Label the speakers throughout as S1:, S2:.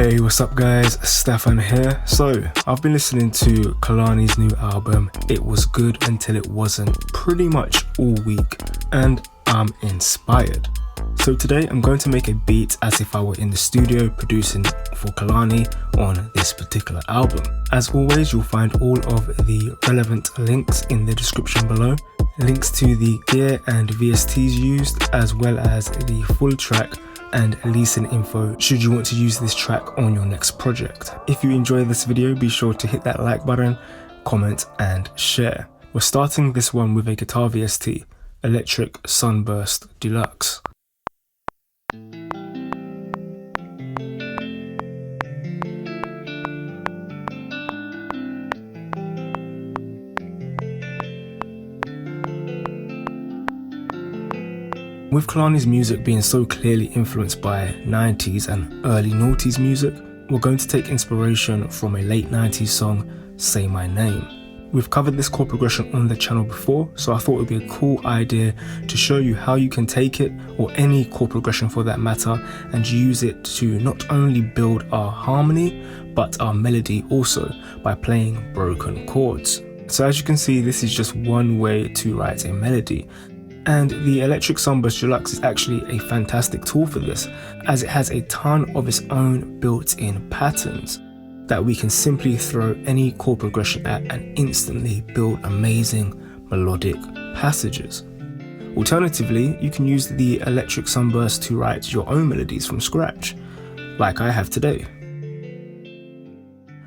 S1: Hey, what's up guys, Stefan here. So, I've been listening to Kehlani's new album, It Was Good Until It Wasn't, pretty much all week, and I'm inspired. So today I'm going to make a beat as if I were in the studio producing for Kehlani on this particular album. As always, you'll find all of the relevant links in the description below. Links to the gear and VSTs used, as well as the full track and leasing info should you want to use this track on your next project. If you enjoy this video, be sure to hit that like button, comment and share. We're starting this one with a guitar VST, Electric Sunburst Deluxe. With Kehlani's music being so clearly influenced by 90s and early noughties music, we're going to take inspiration from a late 90s song, Say My Name. We've covered this chord progression on the channel before, so I thought it would be a cool idea to show you how you can take it, or any chord progression for that matter, and use it to not only build our harmony, but our melody also, by playing broken chords. So as you can see, this is just one way to write a melody. And the Electric Sunburst Deluxe is actually a fantastic tool for this, as it has a ton of its own built-in patterns that we can simply throw any chord progression at and instantly build amazing melodic passages. Alternatively, you can use the Electric Sunburst to write your own melodies from scratch, like I have today.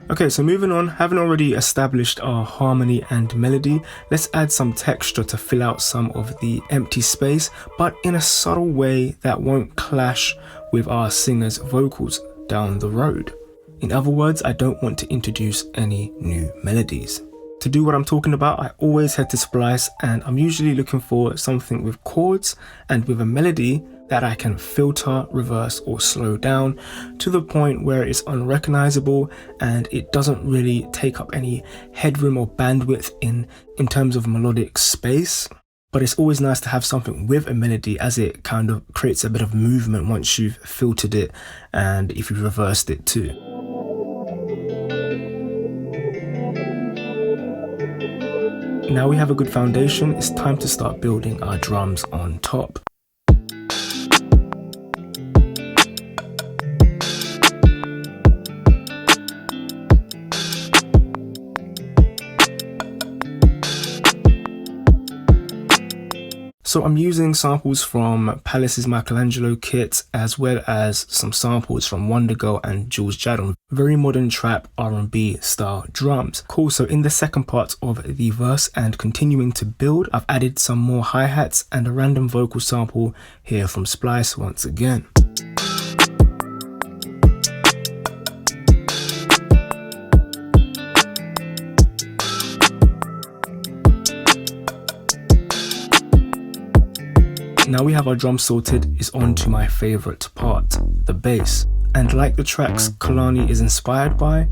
S1: Okay, so moving on, having already established our harmony and melody, let's add some texture to fill out some of the empty space, but in a subtle way that won't clash with our singer's vocals down the road. In other words, I don't want to introduce any new melodies. To do what I'm talking about, I always head to Splice, and I'm usually looking for something with chords and with a melody that I can filter, reverse or slow down to the point where it's unrecognizable and it doesn't really take up any headroom or bandwidth in terms of melodic space. But it's always nice to have something with a melody, as it kind of creates a bit of movement once you've filtered it and if you've reversed it too. Now we have a good foundation, it's time to start building our drums on top. So I'm using samples from Palace's Michelangelo kit, as well as some samples from Wonder Girl and Jules Jadon. Very modern trap R&B style drums. Cool, so in the second part of the verse and continuing to build, I've added some more hi-hats and a random vocal sample here from Splice once again. Now we have our drum sorted, it's on to my favorite part, the bass. And like the tracks Kehlani is inspired by,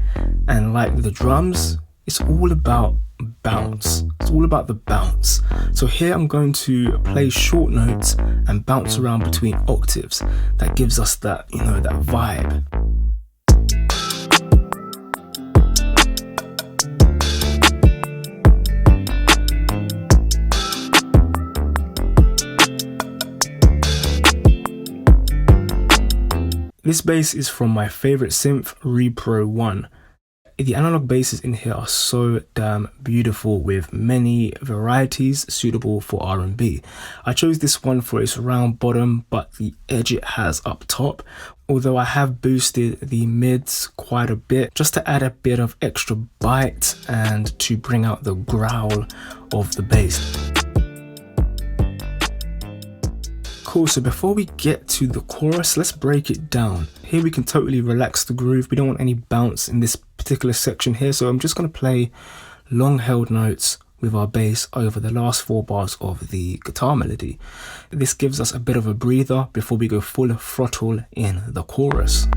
S1: and like the drums, it's all about bounce. It's all about the bounce. So here I'm going to play short notes and bounce around between octaves. That gives us that, that vibe. This bass is from my favorite synth, Repro 1. The analog basses in here are so damn beautiful, with many varieties suitable for R&B. I chose this one for its round bottom, but the edge it has up top, although I have boosted the mids quite a bit just to add a bit of extra bite and to bring out the growl of the bass. Cool, so before we get to the chorus, let's break it down. Here we can totally relax the groove. We don't want any bounce in this particular section here, so I'm just going to play long held notes with our bass over the last 4 bars of the guitar melody. This gives us a bit of a breather before we go full throttle in the chorus.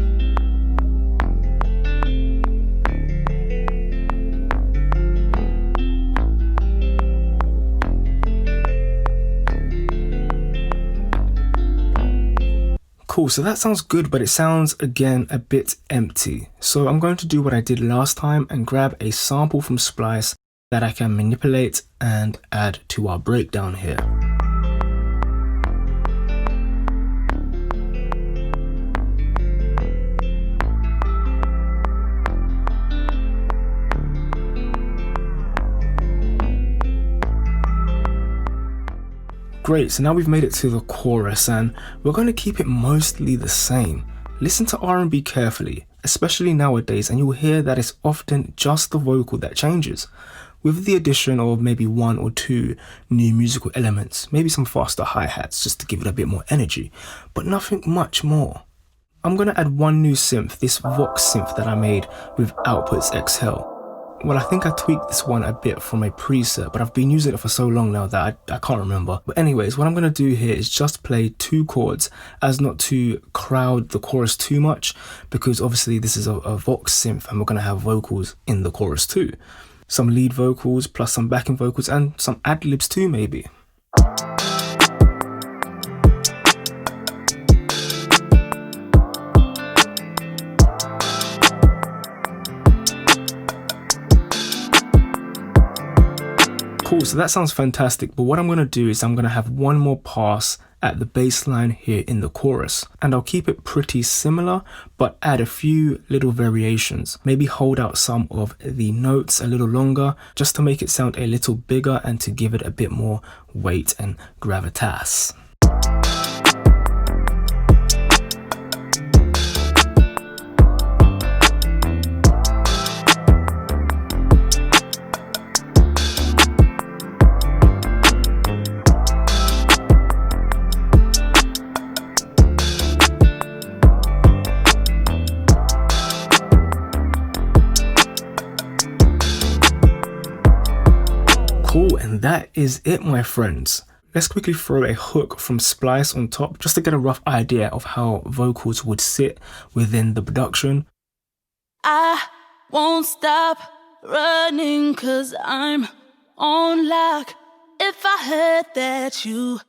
S1: Cool, Cool, so that sounds good, but it sounds again a bit empty. So I'm going to do what I did last time and grab a sample from Splice that I can manipulate and add to our breakdown here. Great, so now we've made it to the chorus and we're going to keep it mostly the same. Listen to R&B carefully, especially nowadays, and you'll hear that it's often just the vocal that changes, with the addition of maybe 1 or 2 new musical elements, maybe some faster hi-hats just to give it a bit more energy, but nothing much more. I'm going to add 1 new synth, this Vox synth that I made with Outputs Exhale. Well, I think I tweaked this one a bit from a preset, but I've been using it for so long now that I can't remember. But anyways, what I'm going to do here is just play 2 chords as not to crowd the chorus too much, because obviously this is a Vox synth and we're going to have vocals in the chorus too. Some lead vocals plus some backing vocals and some ad-libs too maybe. Cool, so that sounds fantastic, but what I'm going to do is I'm going to have 1 more pass at the bass line here in the chorus, and I'll keep it pretty similar but add a few little variations. Maybe hold out some of the notes a little longer just to make it sound a little bigger and to give it a bit more weight and gravitas. Cool, and that is it, my friends. Let's quickly throw a hook from Splice on top just to get a rough idea of how vocals would sit within the production.
S2: I won't stop running 'cause I'm on lock. If I heard that you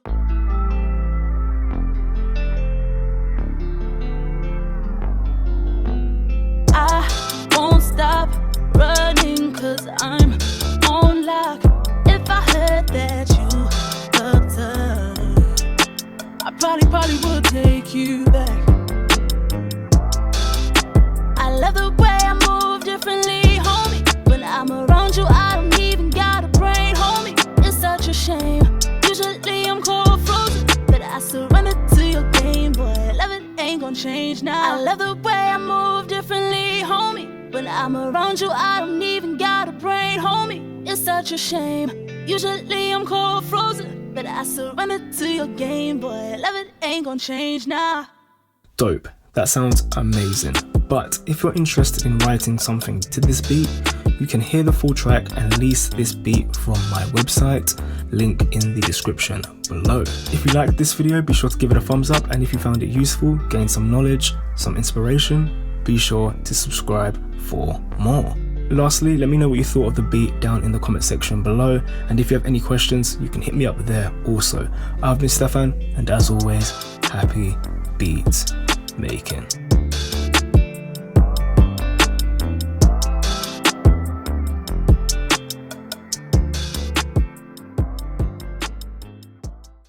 S2: I won't stop running 'cause I'm on lock. If I heard that you loved her, I probably would take you back. I love the way I move differently, homie. When I'm around you, I don't even got a brain, homie. It's such a shame. Usually I'm cold frozen, but I surrender to your game, boy. Love it ain't gonna change now. I love the way I move differently, homie. When I'm around you, I don't even got a brain, homie. It's such a shame. Usually I'm cold frozen, but I surrender to your game, boy. Love it ain't gonna change now.
S1: Dope. That sounds amazing. But if you're interested in writing something to this beat, you can hear the full track and lease this beat from my website, link in the description below. If you liked this video, be sure to give it a thumbs up, and if you found it useful, gain some knowledge, some inspiration, be sure to subscribe for more. Lastly, let me know what you thought of the beat down in the comment section below, and if you have any questions, you can hit me up there also. I've been Stefan, and as always, happy beat making.